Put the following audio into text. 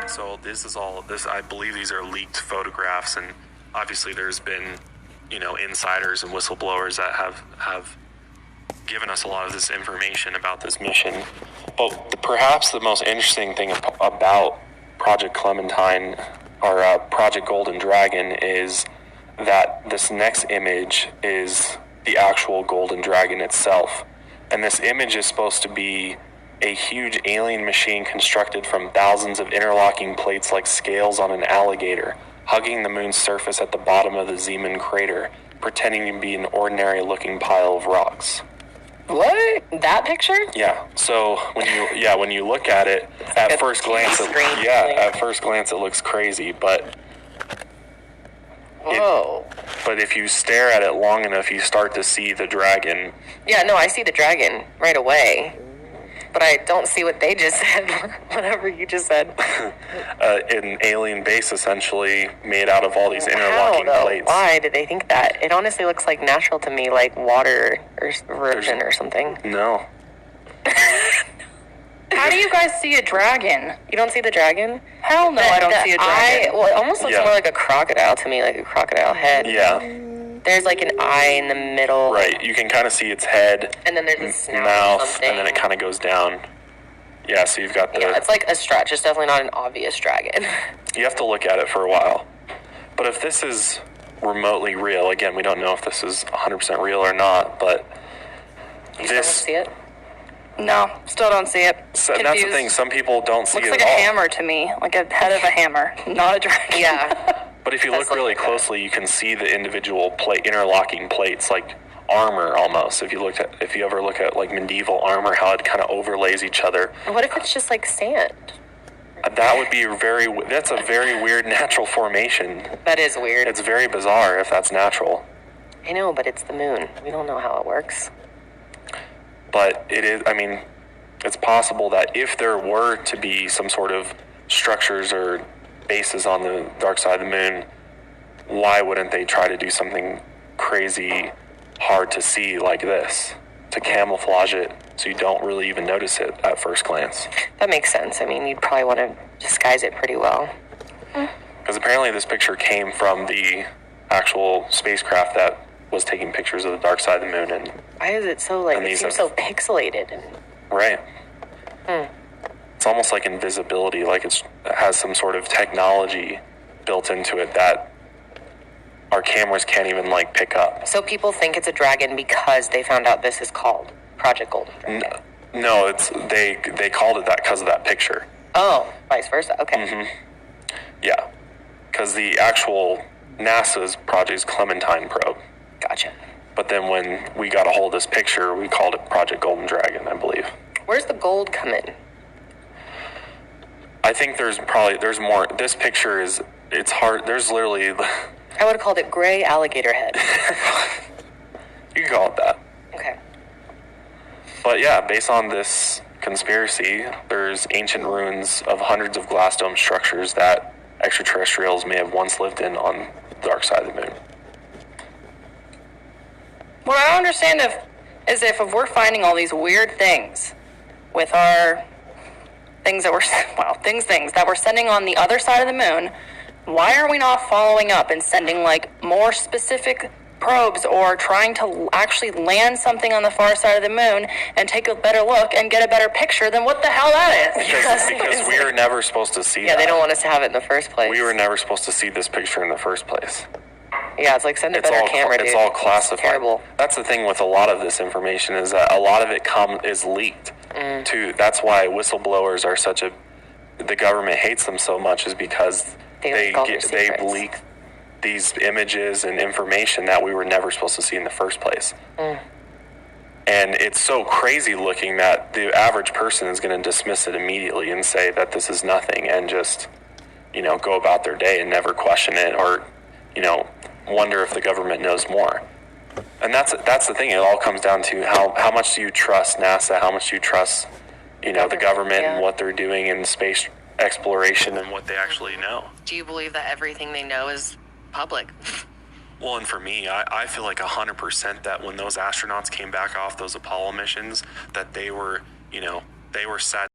So I believe these are leaked photographs, and obviously there's been, insiders and whistleblowers that have given us a lot of this information about this mission. But perhaps the most interesting thing about Project Clementine, or Project Golden Dragon, is that this next image is the actual Golden Dragon itself. And this image is supposed to be a huge alien machine constructed from thousands of interlocking plates like scales on an alligator, hugging the moon's surface at the bottom of the Zeeman crater, pretending to be an ordinary-looking pile of rocks. What? That picture? Yeah. So when you look at it, at first glance, it looks crazy, but whoa. But if you stare at it long enough, you start to see the dragon. Yeah, no, I see the dragon right away. But I don't see what they just said, whatever you just said. An alien base, essentially, made out of all these interlocking plates. Why did they think that? It honestly looks like natural to me, like water or erosion or something. No. How do you guys see a dragon? You don't see the dragon? Hell no, I don't see a dragon. Well, it almost looks more like a crocodile to me, like a crocodile head. Yeah. There's like an eye in the middle. Right, you can kind of see its head, and then there's a snout mouth, and then it kind of goes down. Yeah, so you've got the... Yeah, it's like a stretch. It's definitely not an obvious dragon. You have to look at it for a while. But if this is remotely real, again, we don't know if this is 100% real or not, but you still don't see it? No, still don't see it. So that's the thing, some people don't see it at all. Looks like a hammer to me, like a head of a hammer, not a dragon. Yeah. But if you look really closely, you can see the individual interlocking plates, like armor almost. If you ever look at like medieval armor, how it kind of overlays each other. What if it's just like sand? That would be that's a very weird natural formation. That is weird. It's very bizarre if that's natural. I know, but it's the moon. We don't know how it works. But it's possible that if there were to be some sort of structures or bases on the dark side of the moon, why wouldn't they try to do something crazy hard to see like this to camouflage it so you don't really even notice it at first glance? That makes sense. I mean, you'd probably want to disguise it pretty well. Because apparently this picture came from the actual spacecraft that was taking pictures of the dark side of the moon. And why is it so it seems so pixelated? Right. It's almost like invisibility, like it has some sort of technology built into it that our cameras can't even pick up. So people think it's a dragon because they found out this is called Project Golden Dragon. No, they called it that because of that picture. Oh, vice versa. Okay. Mm-hmm. Yeah, because the actual NASA's Project Clementine probe. Gotcha. But then when we got a hold of this picture, we called it Project Golden Dragon, I believe. Where's the gold come in? I think there's more. This picture it's hard. There's literally... I would have called it gray alligator head. You can call it that. Okay. But yeah, based on this conspiracy, there's ancient ruins of hundreds of glass dome structures that extraterrestrials may have once lived in on the dark side of the moon. What I don't understand is if we're finding all these weird things with our things that we're sending on the other side of the moon, why are we not following up and sending more specific probes or trying to actually land something on the far side of the moon and take a better look and get a better picture than what the hell that is? Because we were never supposed to see that. Yeah, they don't want us to have it in the first place. We were never supposed to see this picture in the first place. Yeah, it's like send a better camera, dude. It's all classified. It's terrible. That's the thing with a lot of this information is that a lot of it is leaked. Too. That's why whistleblowers are the government hates them so much, is because they leak these images and information that we were never supposed to see in the first place. And it's so crazy looking that the average person is going to dismiss it immediately and say that this is nothing and just, go about their day and never question it or, wonder if the government knows more. And that's the thing. It all comes down to how much do you trust NASA? How much do you trust, the government and what they're doing in space exploration and what they actually know? Do you believe that everything they know is public? Well, and for me, I feel like 100% that when those astronauts came back off those Apollo missions, that they were, they were sad.